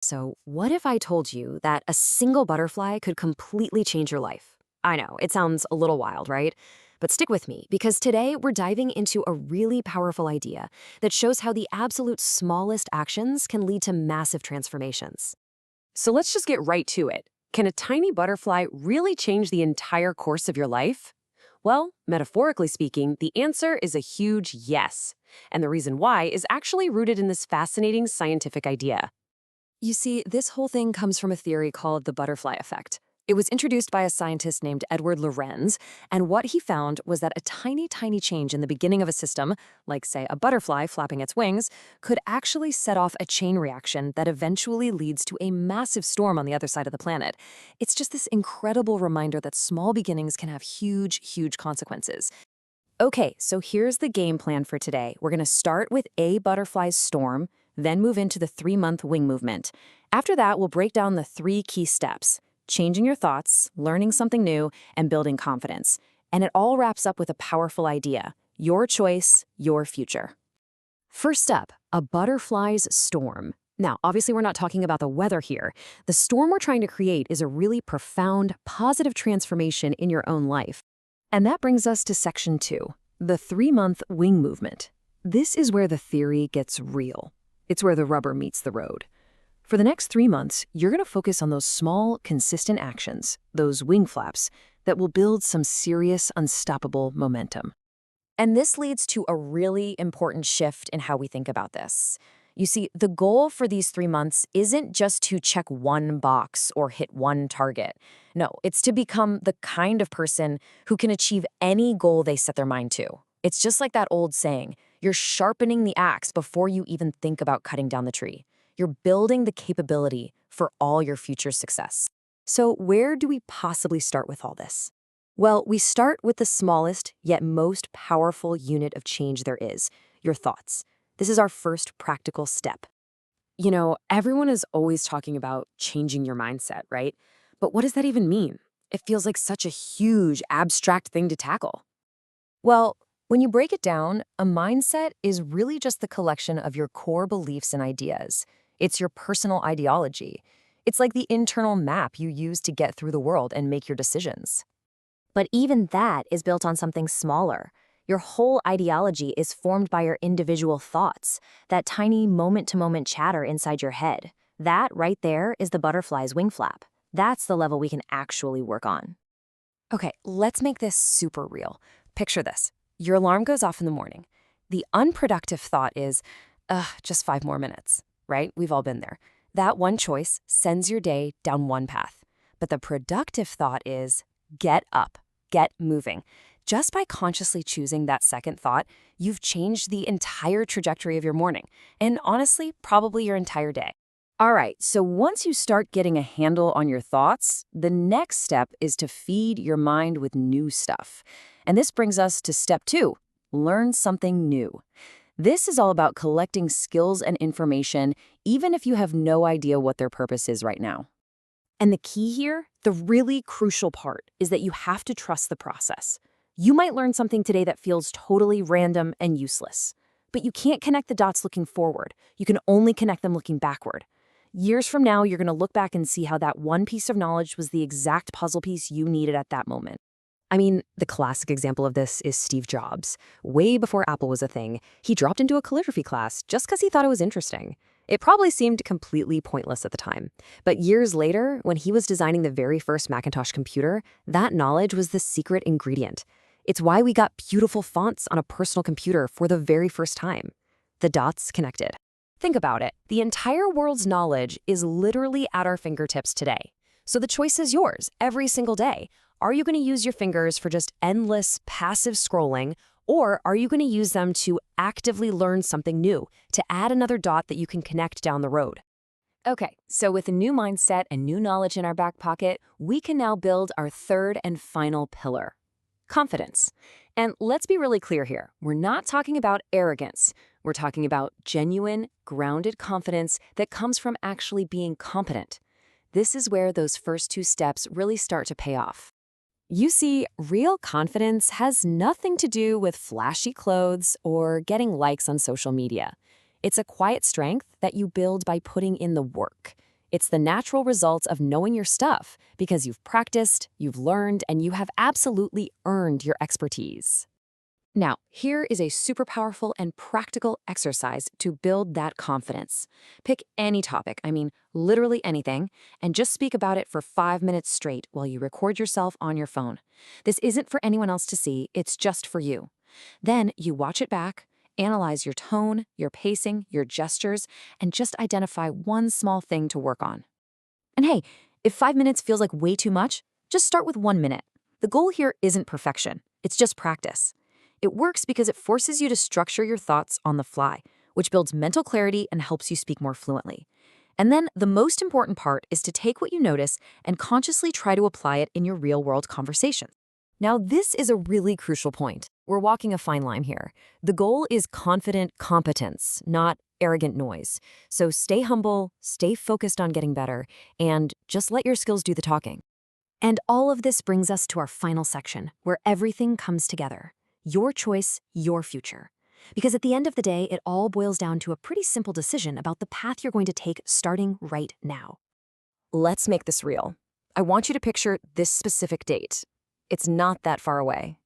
So, what if I told you that a single butterfly could completely change your life? I know, it sounds a little wild, right? But stick with me, because today we're diving into a really powerful idea that shows how the absolute smallest actions can lead to massive transformations. So let's just get right to it. Can a tiny butterfly really change the entire course of your life? Well, metaphorically speaking, the answer is a huge yes. And the reason why is actually rooted in this fascinating scientific idea. You see, this whole thing comes from a theory called the butterfly effect. It was introduced by a scientist named Edward Lorenz, and what he found was that a tiny change in the beginning of a system, like, say, a butterfly flapping its wings, could actually set off a chain reaction that eventually leads to a massive storm on the other side of the planet. It's just this incredible reminder that small beginnings can have huge consequences. Okay, so here's the game plan for today. We're going to start with a butterfly's storm, then move into the 3-month wing movement. After that, we'll break down the 3 key steps: changing your thoughts, learning something new, and building confidence. And it all wraps up with a powerful idea: your choice, your future. First up, a butterfly's storm. Now, obviously, we're not talking about the weather here. The storm we're trying to create is a really profound, positive transformation in your own life. And that brings us to section 2, the 3-month wing movement. This is where the theory gets real. It's where the rubber meets the road. For the next 3 months, you're going to focus on those small, consistent actions, those wing flaps, that will build some serious, unstoppable momentum. And this leads to a really important shift in how we think about this. You see, the goal for these 3 months isn't just to check one box or hit one target. No, it's to become the kind of person who can achieve any goal they set their mind to. It's just like that old saying: you're sharpening the axe before you even think about cutting down the tree. You're building the capability for all your future success. So where do we possibly start with all this? Well, we start with the smallest yet most powerful unit of change there is: your thoughts. This is our first practical step. You know, everyone is always talking about changing your mindset, right? But what does that even mean? It feels like such a huge, abstract thing to tackle. Well, when you break it down, a mindset is really just the collection of your core beliefs and ideas. It's your personal ideology. It's like the internal map you use to get through the world and make your decisions. But even that is built on something smaller. Your whole ideology is formed by your individual thoughts, that tiny moment-to-moment chatter inside your head. That right there is the butterfly's wing flap. That's the level we can actually work on. Okay, let's make this super real. Picture this. Your alarm goes off in the morning. The unproductive thought is, just 5 more minutes, right? We've all been there. That one choice sends your day down one path. But the productive thought is, get up, get moving. Just by consciously choosing that second thought, you've changed the entire trajectory of your morning, and honestly, probably your entire day. All right, so once you start getting a handle on your thoughts, the next step is to feed your mind with new stuff. And this brings us to step 2, learn something new. This is all about collecting skills and information, even if you have no idea what their purpose is right now. And the key here, the really crucial part, is that you have to trust the process. You might learn something today that feels totally random and useless, but you can't connect the dots looking forward. You can only connect them looking backward. Years from now, you're going to look back and see how that one piece of knowledge was the exact puzzle piece you needed at that moment. I mean, the classic example of this is Steve Jobs. Way before Apple was a thing, he dropped into a calligraphy class just because he thought it was interesting. It probably seemed completely pointless at the time. But years later, when he was designing the very first Macintosh computer, that knowledge was the secret ingredient. It's why we got beautiful fonts on a personal computer for the very first time. The dots connected. Think about it. The entire world's knowledge is literally at our fingertips today. So the choice is yours every single day. Are you going to use your fingers for just endless, passive scrolling, or are you going to use them to actively learn something new, to add another dot that you can connect down the road? Okay, so with a new mindset and new knowledge in our back pocket, we can now build our third and final pillar: confidence. And let's be really clear here. We're not talking about arrogance. We're talking about genuine, grounded confidence that comes from actually being competent. This is where those first 2 steps really start to pay off. You see, real confidence has nothing to do with flashy clothes or getting likes on social media. It's a quiet strength that you build by putting in the work. It's the natural results of knowing your stuff because you've practiced, you've learned, and you have absolutely earned your expertise. Now, here is a super powerful and practical exercise to build that confidence. Pick any topic, I mean, literally anything, and just speak about it for 5 minutes straight while you record yourself on your phone. This isn't for anyone else to see, it's just for you. Then you watch it back, analyze your tone, your pacing, your gestures, and just identify one small thing to work on. And hey, if 5 minutes feels like way too much, just start with 1 minute. The goal here isn't perfection, it's just practice. It works because it forces you to structure your thoughts on the fly, which builds mental clarity and helps you speak more fluently. And then the most important part is to take what you notice and consciously try to apply it in your real-world conversations. Now, this is a really crucial point. We're walking a fine line here. The goal is confident competence, not arrogant noise. So stay humble, stay focused on getting better, and just let your skills do the talking. And all of this brings us to our final section, where everything comes together. Your choice, your future. Because at the end of the day, it all boils down to a pretty simple decision about the path you're going to take starting right now. Let's make this real. I want you to picture this specific date. It's not that far away.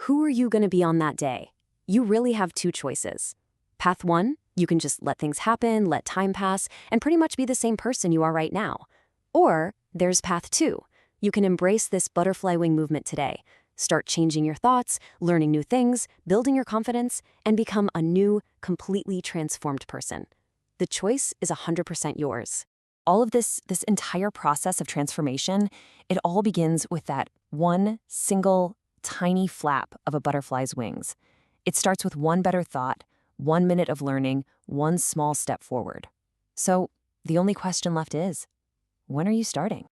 Who are you going to be on that day? You really have two choices. Path one, you can just let things happen, let time pass, and pretty much be the same person you are right now. Or there's path two. You can embrace this butterfly wing movement today. Start changing your thoughts, learning new things, building your confidence, and become a new, completely transformed person. The choice is 100% yours. All of this entire process of transformation, it all begins with that one single, tiny flap of a butterfly's wings. It starts with one better thought, 1 minute of learning, one small step forward. So the only question left is, when are you starting?